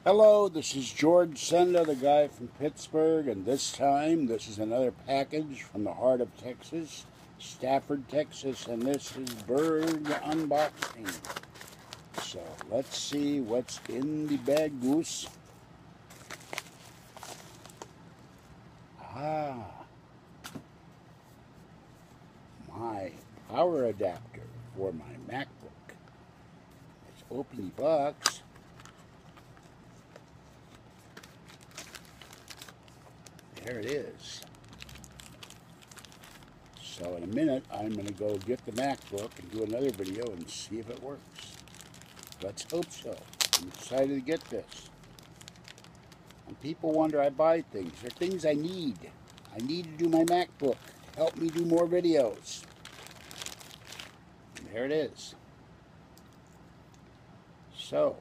Hello, this is George Senda, the guy from Pittsburgh, and this time this is another package from the heart of Texas, Stafford, Texas, and this is Burgh unboxing. So let's see what's in the bag, goose. My power adapter for my Macbook. Let's open the box. There it is. So in a minute, I'm going to go get the MacBook and do another video and see if it works. Let's hope so. I'm excited to get this. And people wonder I buy things. They're things I need. I need to do my MacBook to help me do more videos. And there it is. So,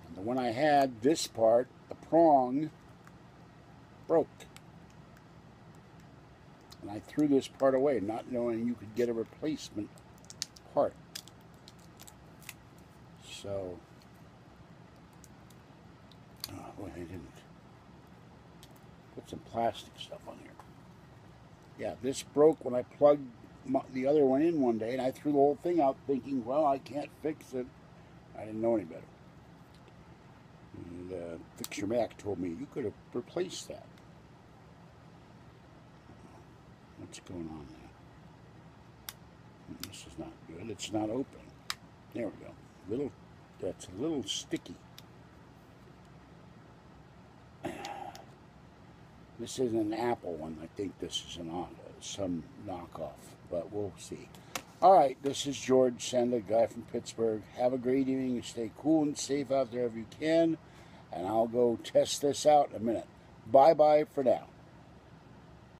and the one I had, this part, the prong, broke. And I threw this part away, not knowing you could get a replacement part. So, oh, I didn't put some plastic stuff on here. Yeah, this broke when I plugged the other one in one day, and I threw the whole thing out thinking, well, I can't fix it. I didn't know any better. And Fix Your Mac told me you could have replaced that. What's going on there? This is not good. It's not open. There we go. That's a little sticky. This isn't an Apple one. I think this is some knockoff, but we'll see. All right, this is George Senda, guy from Pittsburgh. Have a great evening. Stay cool and safe out there if you can, and I'll go test this out in a minute. Bye-bye for now.